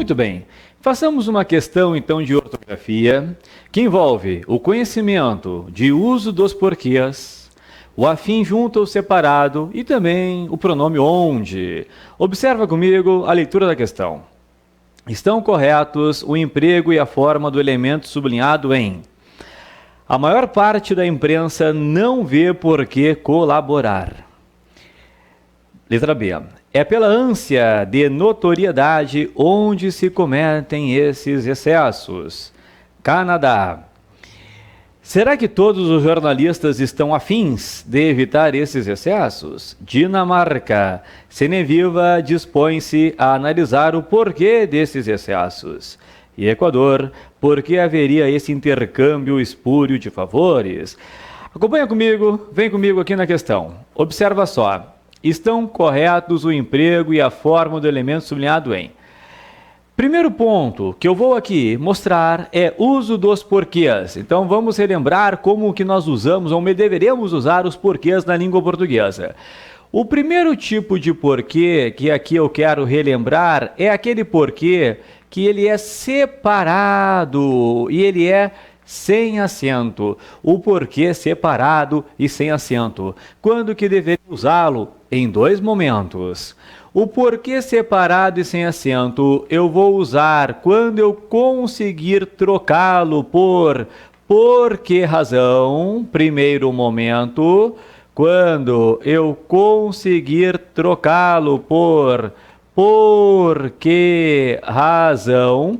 Muito bem. Façamos uma questão então de ortografia que envolve o conhecimento de uso dos porquês, o afim junto ou separado e também o pronome onde. Observa comigo a leitura da questão. Estão corretos o emprego e a forma do elemento sublinhado em. A maior parte da imprensa não vê por que colaborar. Letra B. É pela ânsia de notoriedade onde se cometem esses excessos. Canadá. Será que todos os jornalistas estão afins de evitar esses excessos? Dinamarca. Seneviva dispõe-se a analisar o porquê desses excessos. E Equador, por que haveria esse intercâmbio espúrio de favores? Acompanha comigo, vem comigo aqui na questão. Observa só. Estão corretos o emprego e a forma do elemento sublinhado em. Primeiro ponto que eu vou aqui mostrar é uso dos porquês. Então vamos relembrar como que nós usamos ou deveremos usar os porquês na língua portuguesa. O primeiro tipo de porquê que aqui eu quero relembrar é aquele porquê que ele é separado e ele é sem acento. O porquê separado e sem acento. Quando que deveria usá-lo? Em dois momentos. O porquê separado e sem acento eu vou usar quando eu conseguir trocá-lo por que razão, primeiro momento, quando eu conseguir trocá-lo por que razão.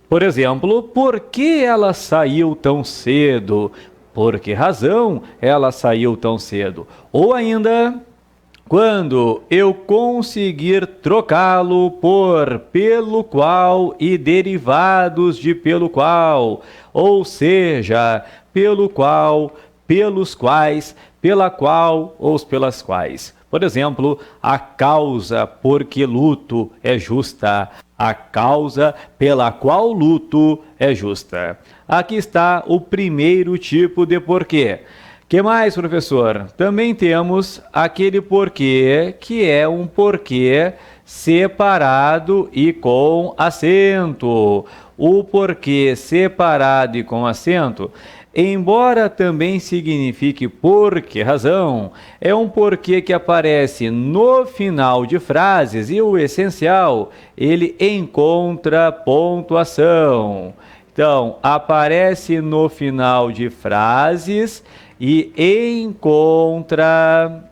Por exemplo, por que ela saiu tão cedo? Por que razão ela saiu tão cedo? Ou ainda, quando eu conseguir trocá-lo por pelo qual e derivados de pelo qual, ou seja, pelo qual, pelos quais, pela qual ou pelas quais. Por exemplo, a causa por que luto é justa. A causa pela qual luto é justa. Aqui está o primeiro tipo de porquê. Que mais, professor? Também temos aquele porquê que é um porquê separado e com acento. O porquê separado e com acento, embora também signifique por que razão, é um porquê que aparece no final de frases e o essencial, ele encontra pontuação. Então, aparece no final de frases e encontra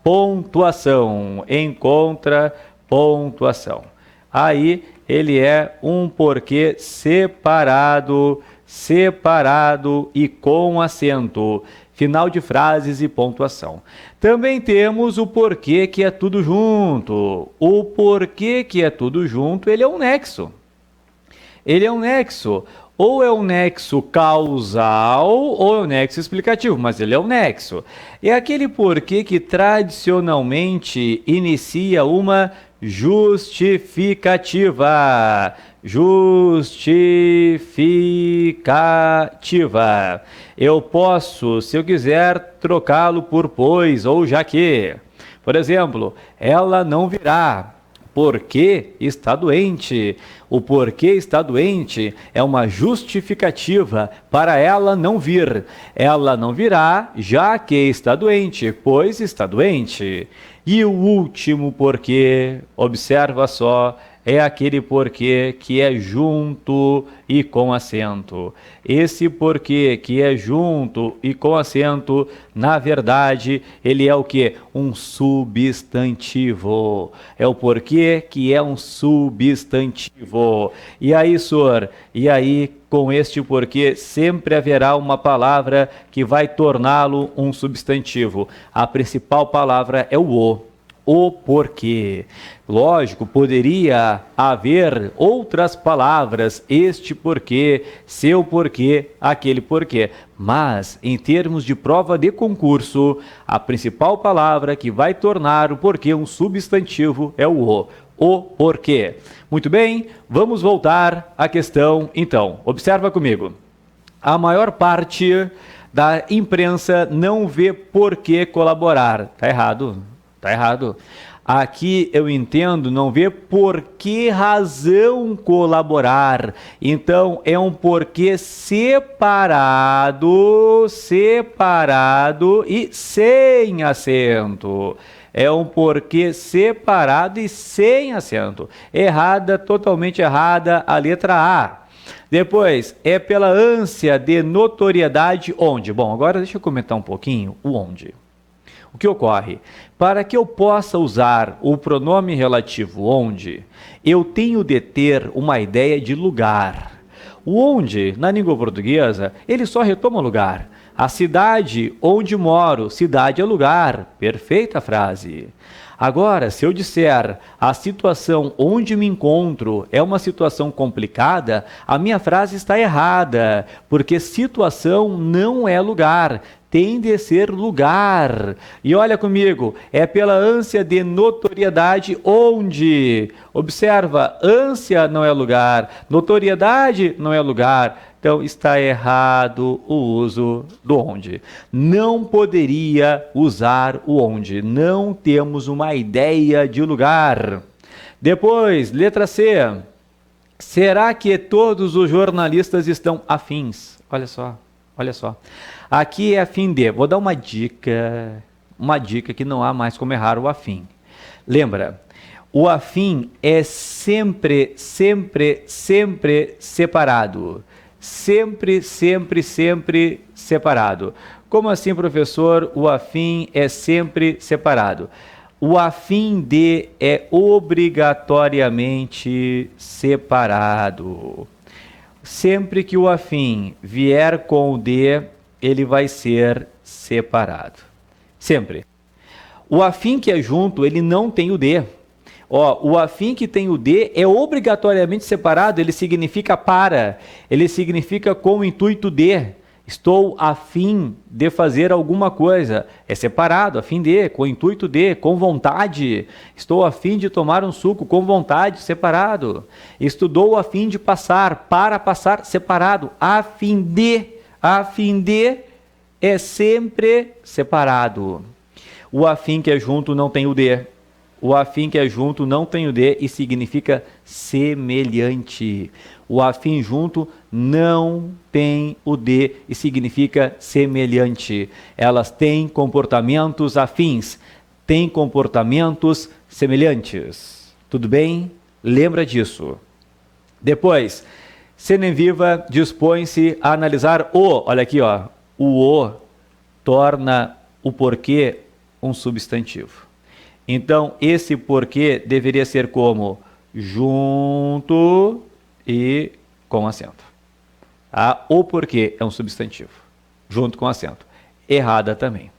pontuação. Encontra pontuação. Aí ele é um porquê separado e com acento. Final de frases e pontuação. Também temos o porquê que é tudo junto. O porquê que é tudo junto, ele é um nexo. Ele é um nexo. Ou é um nexo causal ou é um nexo explicativo, mas ele é um nexo. É aquele porquê que tradicionalmente inicia uma justificativa. Justificativa. Eu posso, se eu quiser, trocá-lo por pois ou já que. Por exemplo, ela não virá porque está doente. O porquê está doente é uma justificativa para ela não vir. Ela não virá já que está doente, pois está doente. E o último porquê, observa só, é aquele porquê que é junto e com acento. Esse porquê que é junto e com acento, na verdade, ele é o quê? Um substantivo. É o porquê que é um substantivo. E aí, senhor, e aí, com este porquê, sempre haverá uma palavra que vai torná-lo um substantivo. A principal palavra é o porquê. Lógico, poderia haver outras palavras, este porquê, seu porquê, aquele porquê. Mas, em termos de prova de concurso, a principal palavra que vai tornar o porquê um substantivo é o porquê. Muito bem, vamos voltar à questão então. Observa comigo. A maior parte da imprensa não vê por que colaborar. Tá errado. Tá errado. Aqui eu entendo, não vê por que razão colaborar. Então, é um porquê separado e sem acento. É um porquê separado e sem acento. Errada, totalmente errada a letra A. Depois, é pela ânsia de notoriedade onde? Bom, agora deixa eu comentar um pouquinho o onde. O que ocorre? Para que eu possa usar o pronome relativo onde, eu tenho de ter uma ideia de lugar. O onde, na língua portuguesa, ele só retoma lugar. A cidade onde moro, cidade é lugar. Perfeita frase. Agora, se eu disser a situação onde me encontro é uma situação complicada, a minha frase está errada, porque situação não é lugar, tem de ser lugar. E olha comigo, é pela ânsia de notoriedade onde. Observa, ânsia não é lugar, notoriedade não é lugar. Então está errado o uso do onde. Não poderia usar o onde. Não temos uma ideia de lugar. Depois, letra C. Será que todos os jornalistas estão afins? Olha só, olha só. Aqui é afim de. Vou dar uma dica que não há mais como errar o afim. Lembra? O afim é sempre separado. Sempre separado. Como assim, professor? O afim é sempre separado. O afim de é obrigatoriamente separado. Sempre que o afim vier com o de, ele vai ser separado. Sempre. O afim que é junto, ele não tem o de. O afim que tem o de é obrigatoriamente separado, ele significa para, ele significa com o intuito de, estou a fim de fazer alguma coisa, é separado, a fim de, com o intuito de, com vontade, estou a fim de tomar um suco, com vontade, separado, estudou a fim de passar, para passar, separado, a fim de é sempre separado. O afim que é junto não tem o de. O afim que é junto não tem o de e significa semelhante. O afim junto não tem o de e significa semelhante. Elas têm comportamentos afins, têm comportamentos semelhantes. Tudo bem? Lembra disso. Depois, Senem Viva dispõe-se a analisar o, olha aqui, ó, o torna o porquê um substantivo. Então, esse porquê deveria ser como junto e com acento. O porquê é um substantivo, junto com acento. Errada também.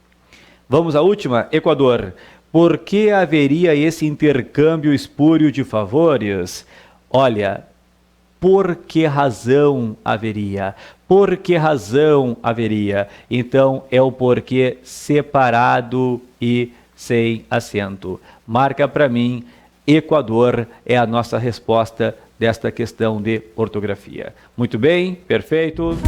Vamos à última, Equador. Por que haveria esse intercâmbio espúrio de favores? Olha, por que razão haveria? Por que razão haveria? Então, é o porquê separado e sem acento. Marca para mim, Equador é a nossa resposta desta questão de ortografia. Muito bem, perfeito.